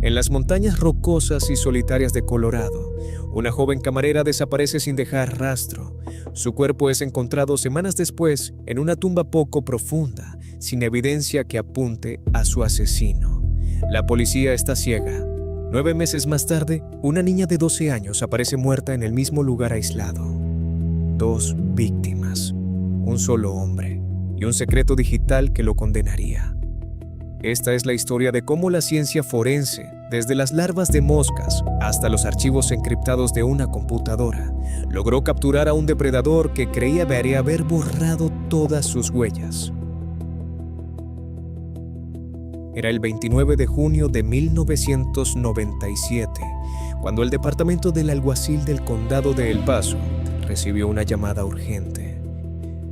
En las montañas rocosas y solitarias de Colorado, una joven camarera desaparece sin dejar rastro. Su cuerpo es encontrado semanas después en una tumba poco profunda, sin evidencia que apunte a su asesino. La policía está ciega. 9 meses más tarde, una niña de 12 años aparece muerta en el mismo lugar aislado. 2 víctimas, un solo hombre y un secreto digital que lo condenaría. Esta es la historia de cómo la ciencia forense, desde las larvas de moscas hasta los archivos encriptados de una computadora, logró capturar a un depredador que creía haber borrado todas sus huellas. Era el 29 de junio de 1997, cuando el departamento del alguacil del condado de El Paso recibió una llamada urgente.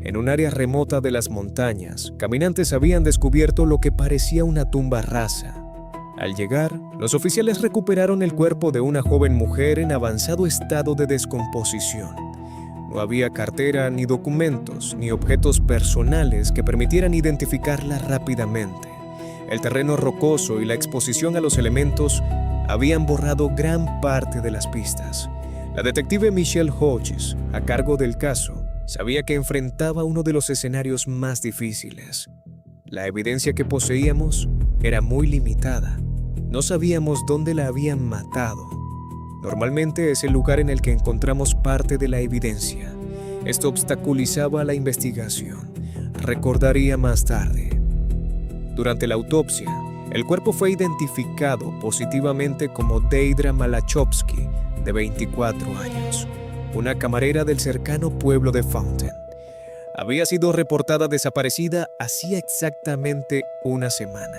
En un área remota de las montañas, caminantes habían descubierto lo que parecía una tumba rasa. Al llegar, los oficiales recuperaron el cuerpo de una joven mujer en avanzado estado de descomposición. No había cartera, ni documentos, ni objetos personales que permitieran identificarla rápidamente. El terreno rocoso y la exposición a los elementos habían borrado gran parte de las pistas. La detective Michelle Hodges, a cargo del caso, sabía que enfrentaba uno de los escenarios más difíciles. La evidencia que poseíamos era muy limitada. No sabíamos dónde la habían matado. Normalmente es el lugar en el que encontramos parte de la evidencia. Esto obstaculizaba la investigación, recordaría más tarde. Durante la autopsia, el cuerpo fue identificado positivamente como Deidra Malachowski, de 24 años. Una camarera del cercano pueblo de Fountain. Había sido reportada desaparecida hacía exactamente una semana.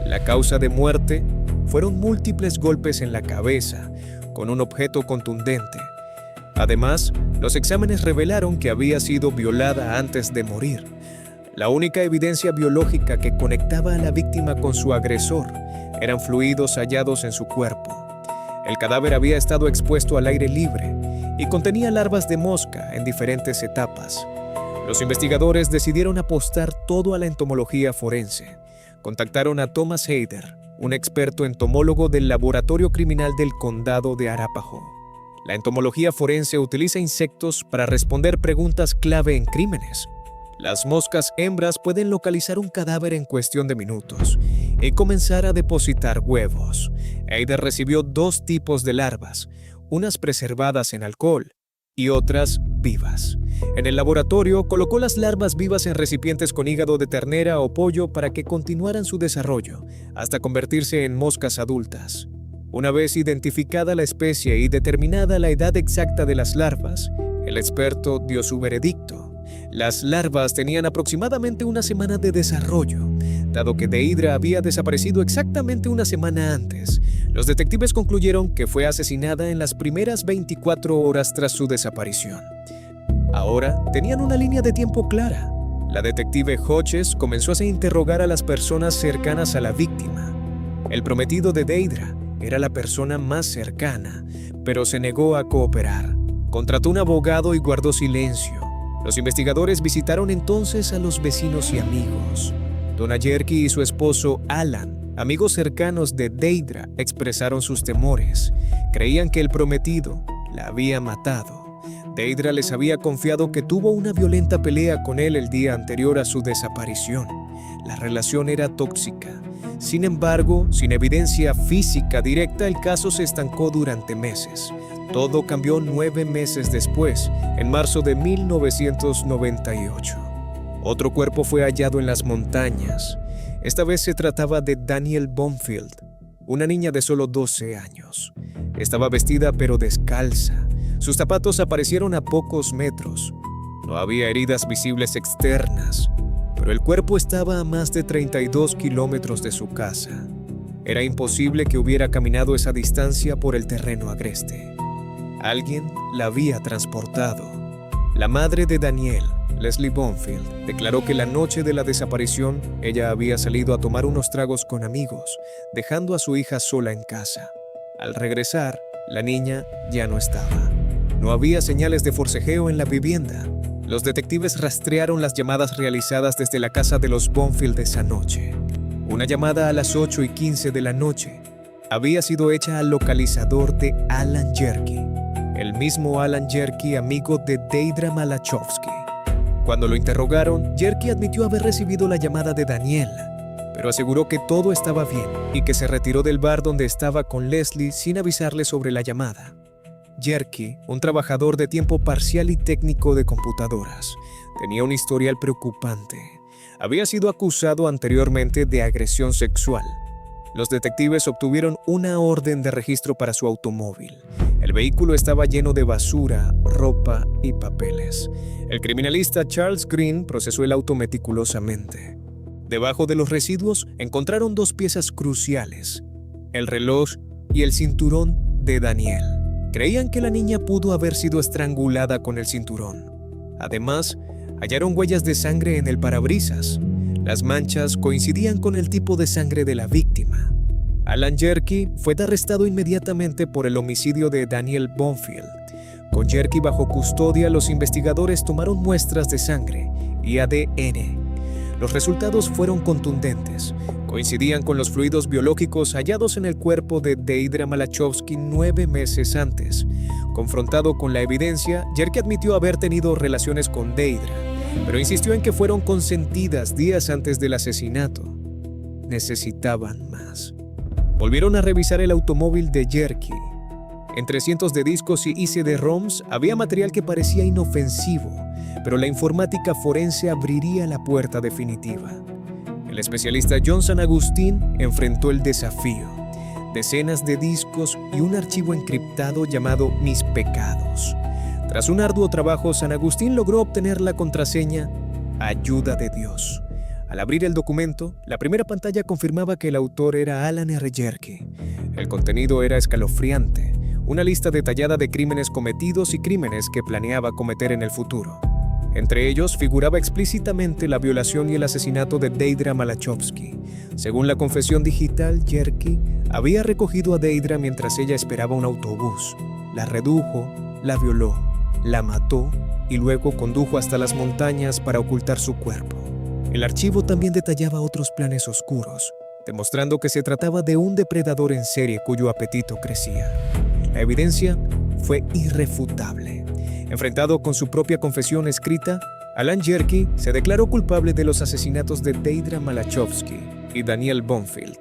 La causa de muerte fueron múltiples golpes en la cabeza con un objeto contundente. Además, los exámenes revelaron que había sido violada antes de morir. La única evidencia biológica que conectaba a la víctima con su agresor eran fluidos hallados en su cuerpo. El cadáver había estado expuesto al aire libre y contenía larvas de mosca en diferentes etapas. Los investigadores decidieron apostar todo a la entomología forense. Contactaron a Thomas Hayder, un experto entomólogo del Laboratorio Criminal del Condado de Arapahoe. La entomología forense utiliza insectos para responder preguntas clave en crímenes. Las moscas hembras pueden localizar un cadáver en cuestión de minutos y comenzar a depositar huevos. Hayder recibió 2 tipos de larvas, unas preservadas en alcohol y otras vivas. En el laboratorio colocó las larvas vivas en recipientes con hígado de ternera o pollo para que continuaran su desarrollo hasta convertirse en moscas adultas. Una vez identificada la especie y determinada la edad exacta de las larvas, el experto dio su veredicto. Las larvas tenían aproximadamente una semana de desarrollo. Dado que Deidra había desaparecido exactamente una semana antes, los detectives concluyeron que fue asesinada en las primeras 24 horas tras su desaparición. Ahora tenían una línea de tiempo clara. La detective Hodges comenzó a interrogar a las personas cercanas a la víctima. El prometido de Deidra era la persona más cercana, pero se negó a cooperar. Contrató un abogado y guardó silencio. Los investigadores visitaron entonces a los vecinos y amigos. Donna Yerke y su esposo Alan, amigos cercanos de Deidra, expresaron sus temores. Creían que el prometido la había matado. Deidra les había confiado que tuvo una violenta pelea con él el día anterior a su desaparición. La relación era tóxica. Sin embargo, sin evidencia física directa, el caso se estancó durante meses. Todo cambió 9 meses después, en marzo de 1998. Otro cuerpo fue hallado en las montañas. Esta vez se trataba de Danielle Bonfield, una niña de solo 12 años. Estaba vestida pero descalza. Sus zapatos aparecieron a pocos metros. No había heridas visibles externas, pero el cuerpo estaba a más de 32 kilómetros de su casa. Era imposible que hubiera caminado esa distancia por el terreno agreste. Alguien la había transportado. La madre de Danielle, Leslie Bonfield, declaró que la noche de la desaparición ella había salido a tomar unos tragos con amigos, dejando a su hija sola en casa. Al regresar, la niña ya no estaba. No había señales de forcejeo en la vivienda. Los detectives rastrearon las llamadas realizadas desde la casa de los Bonfield esa noche. Una llamada a las 8:15 de la noche había sido hecha al localizador de Alan Jerky, el mismo Alan Jerky amigo de Deidre Malachowski. Cuando lo interrogaron, Jerky admitió haber recibido la llamada de Daniel, pero aseguró que todo estaba bien y que se retiró del bar donde estaba con Leslie sin avisarle sobre la llamada. Jerky, un trabajador de tiempo parcial y técnico de computadoras, tenía un historial preocupante. Había sido acusado anteriormente de agresión sexual. Los detectives obtuvieron una orden de registro para su automóvil. El vehículo estaba lleno de basura, ropa y papeles. El criminalista Charles Green procesó el auto meticulosamente. Debajo de los residuos encontraron dos piezas cruciales: el reloj y el cinturón de Daniel. Creían que la niña pudo haber sido estrangulada con el cinturón. Además, hallaron huellas de sangre en el parabrisas. Las manchas coincidían con el tipo de sangre de la víctima. Alan Jerky fue arrestado inmediatamente por el homicidio de Daniel Bonfield. Con Jerky bajo custodia, los investigadores tomaron muestras de sangre y ADN. Los resultados fueron contundentes. Coincidían con los fluidos biológicos hallados en el cuerpo de Deidre Malachowski 9 meses antes. Confrontado con la evidencia, Jerky admitió haber tenido relaciones con Deidre, pero insistió en que fueron consentidas días antes del asesinato. Necesitaban más. Volvieron a revisar el automóvil de Jerky. Entre cientos de discos y CD-ROMs había material que parecía inofensivo, pero la informática forense abriría la puerta definitiva. El especialista John San Agustín enfrentó el desafío: decenas de discos y un archivo encriptado llamado Mis Pecados. Tras un arduo trabajo, San Agustín logró obtener la contraseña Ayuda de Dios. Al abrir el documento, la primera pantalla confirmaba que el autor era Alan R. Jerky. El contenido era escalofriante: una lista detallada de crímenes cometidos y crímenes que planeaba cometer en el futuro. Entre ellos figuraba explícitamente la violación y el asesinato de Deidre Malachowski. Según la confesión digital, Jerky había recogido a Deidre mientras ella esperaba un autobús. La redujo, la violó, la mató y luego condujo hasta las montañas para ocultar su cuerpo. El archivo también detallaba otros planes oscuros, demostrando que se trataba de un depredador en serie cuyo apetito crecía. La evidencia fue irrefutable. Enfrentado con su propia confesión escrita, Alan Jerky se declaró culpable de los asesinatos de Deidre Malachowski y Daniel Bonfield.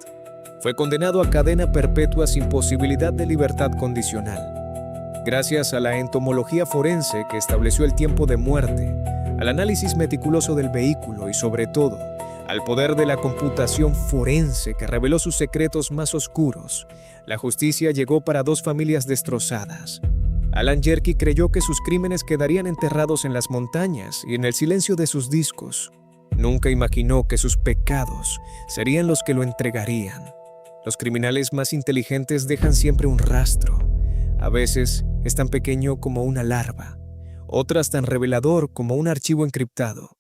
Fue condenado a cadena perpetua sin posibilidad de libertad condicional. Gracias a la entomología forense que estableció el tiempo de muerte, al análisis meticuloso del vehículo y, sobre todo, al poder de la computación forense que reveló sus secretos más oscuros, la justicia llegó para dos familias destrozadas. Alan Jerky creyó que sus crímenes quedarían enterrados en las montañas y en el silencio de sus discos. Nunca imaginó que sus pecados serían los que lo entregarían. Los criminales más inteligentes dejan siempre un rastro. A veces es tan pequeño como una larva, otras tan revelador como un archivo encriptado.